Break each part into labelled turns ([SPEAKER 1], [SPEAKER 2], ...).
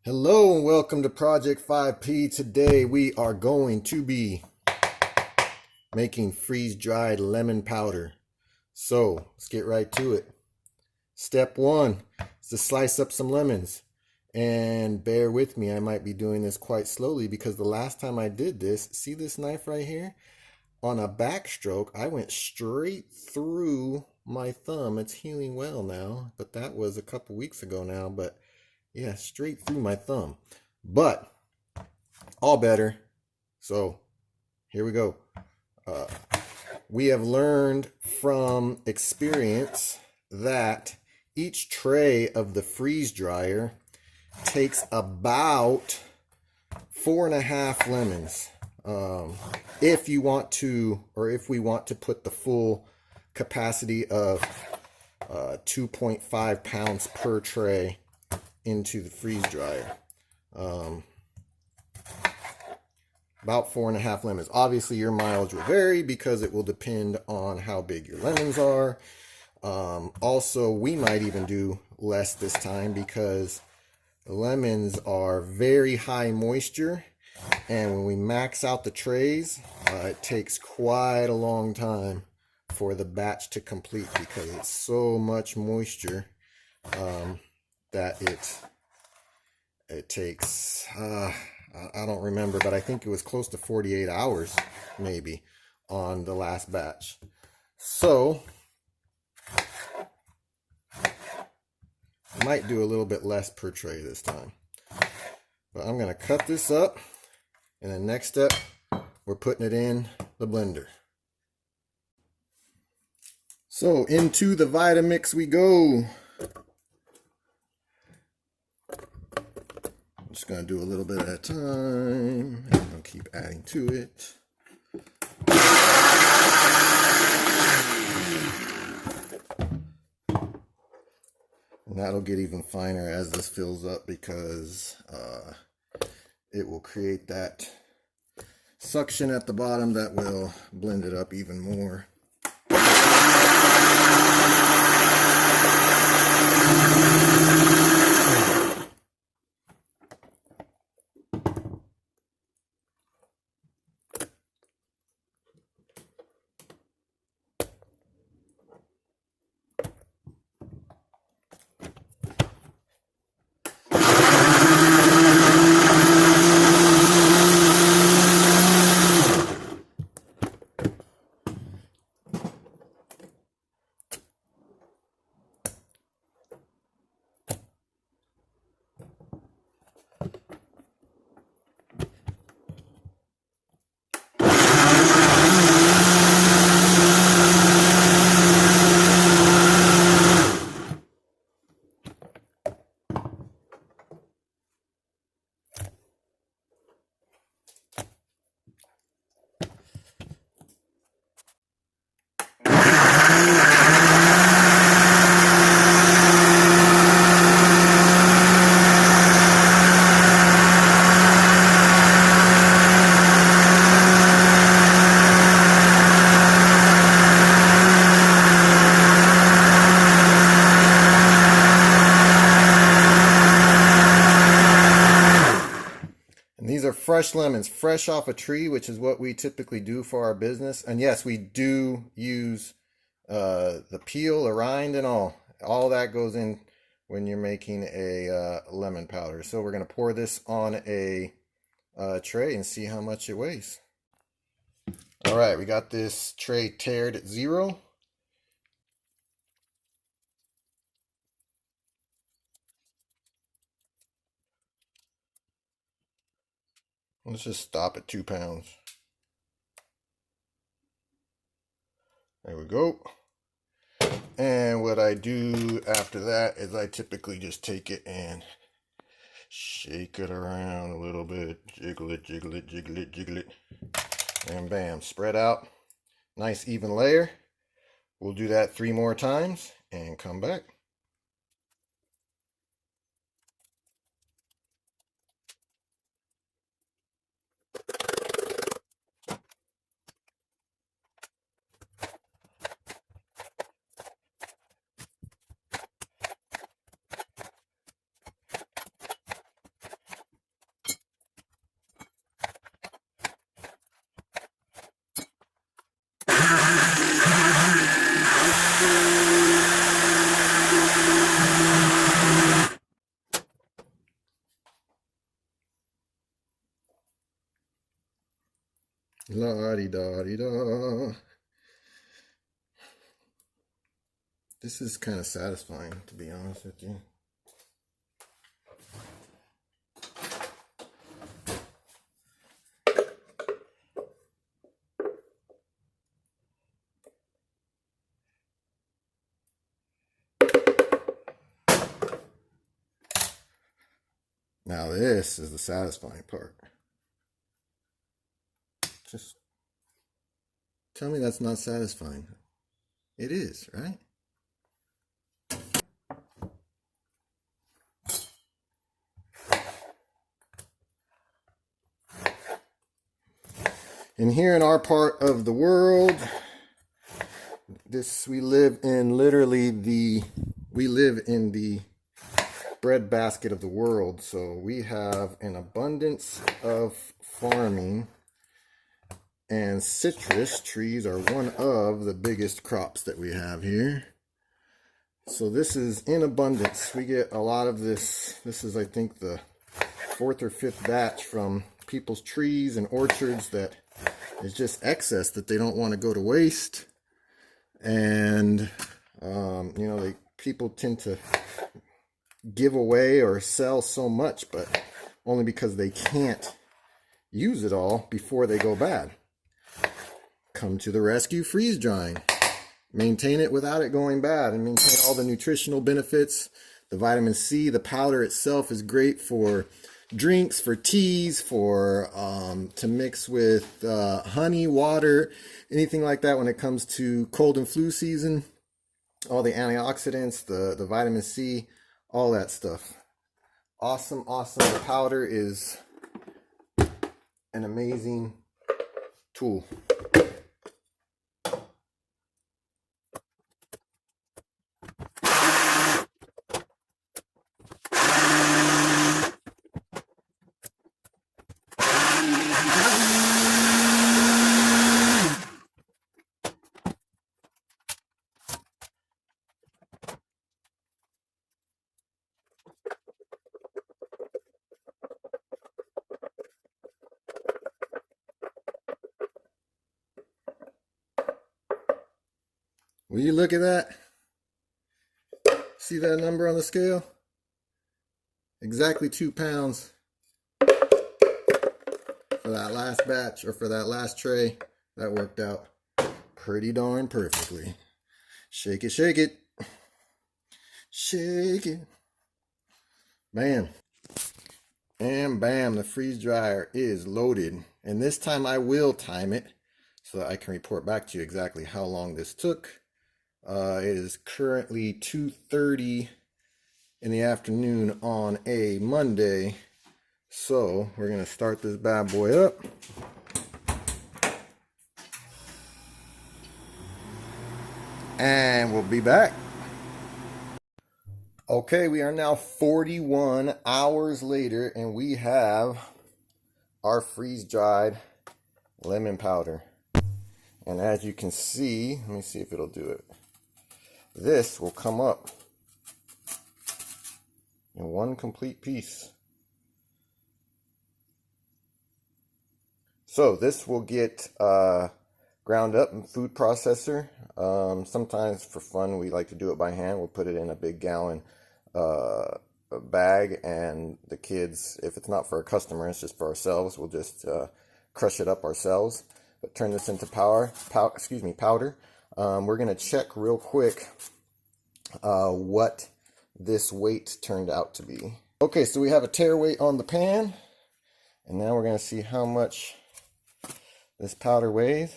[SPEAKER 1] Hello and welcome to Project 5P. Today we are going to be making freeze-dried lemon powder. So let's get right to it. Step one is to slice up some lemons. And bear with me, I might be doing this quite slowly because the last time I did this, see this knife right here? On a backstroke, I went straight through my thumb. It's healing well now, but that was a couple weeks ago now. But yeah, straight through my thumb. But all better. So here we go. We have learned from experience that each tray of the freeze dryer takes about 4.5 lemons. If you want to, or if we want to put the full capacity of 2.5 pounds per tray into the freeze dryer. About 4.5 lemons. Obviously your mileage will vary because it will depend on how big your lemons are. Also, we might even do less this time because the lemons are very high moisture, and when we max out the trays, it takes quite a long time for the batch to complete because it's so much moisture that it takes, I don't remember, but I think it was close to 48 hours maybe on the last batch. So I might do a little bit less per tray this time. But I'm going to cut this up, and the next step, we're putting it in the blender. So into the Vitamix we go. I'm just going to do a little bit at a time, and I'll keep adding to it. And that'll get even finer as this fills up because it will create that suction at the bottom that will blend it up even more. These are fresh lemons, fresh off a tree, which is what we typically do for our business. And yes, we do use the peel, the rind, and all. All that goes in when you're making a lemon powder. So we're going to pour this on a tray and see how much it weighs. All right, we got this tray tared at 0. Let's just stop at 2 pounds. There we go. And what I do after that is I typically just take it and shake it around a little bit. Jiggle it, jiggle it, jiggle it, jiggle it. And bam, spread out. Nice even layer. We'll do that 3 more times and come back. La-di-da-di-da. This is kind of satisfying, to be honest with you. Now this is the satisfying part. Just tell me that's not satisfying. It is, right? And here in our part of the world, we live in the bread basket of the world. So we have an abundance of farming, and citrus trees are one of the biggest crops that we have here. So this is in abundance. We get a lot of this. This is, I think, the 4th or 5th batch from people's trees and orchards that is just excess that they don't want to go to waste. And you know, people tend to give away or sell so much, but only because they can't use it all before they go bad. Come to the rescue, freeze drying. Maintain it without it going bad and maintain all the nutritional benefits. The vitamin C, the powder itself is great for drinks, for teas, for to mix with honey, water, anything like that when it comes to cold and flu season. All the antioxidants, the vitamin C, all that stuff. Awesome, awesome. The powder is an amazing tool. Will you look at that? See that number on the scale? Exactly 2 pounds for that last batch, or for that last tray. That worked out pretty darn perfectly. Shake it, shake it. Shake it. Bam. And bam, the freeze dryer is loaded. And this time I will time it so that I can report back to you exactly how long this took. It is currently 2:30 in the afternoon on a Monday. So we're going to start this bad boy up. And we'll be back. Okay, we are now 41 hours later, and we have our freeze-dried lemon powder. And as you can see, let me see if it'll do it. This will come up in one complete piece. So this will get ground up in food processor. Sometimes for fun we like to do it by hand. We'll put it in a big gallon bag, and the kids, if it's not for a customer, it's just for ourselves, we'll just crush it up ourselves. But turn this into powder. We're going to check real quick what this weight turned out to be. Okay, so we have a tare weight on the pan, and now we're going to see how much this powder weighs.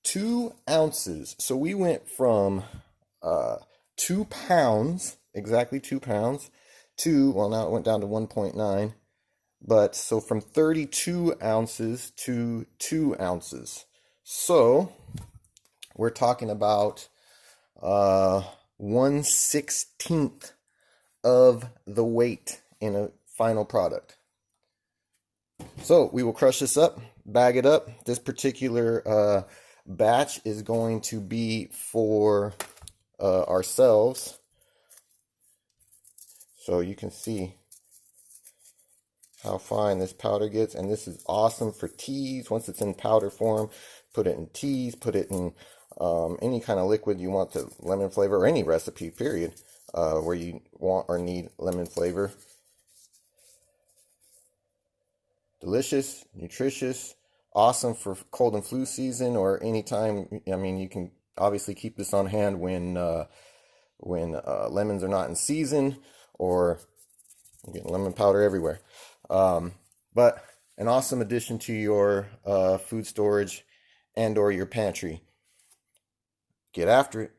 [SPEAKER 1] 2 ounces. So we went from 2 pounds, exactly 2 pounds, to, well, now it went down to 1.9. But so from 32 ounces to 2 ounces. So we're talking about 1/16 of the weight in a final product. So we will crush this up, bag it up. This particular batch is going to be for ourselves. So you can see how fine this powder gets. And this is awesome for teas. Once it's in powder form, put it in teas, put it in any kind of liquid you want the lemon flavor, or any recipe, period, where you want or need lemon flavor. Delicious, nutritious, awesome for cold and flu season or anytime. I mean, you can obviously keep this on hand when lemons are not in season, or I'm getting lemon powder everywhere. But an awesome addition to your food storage and or your pantry. Get after it.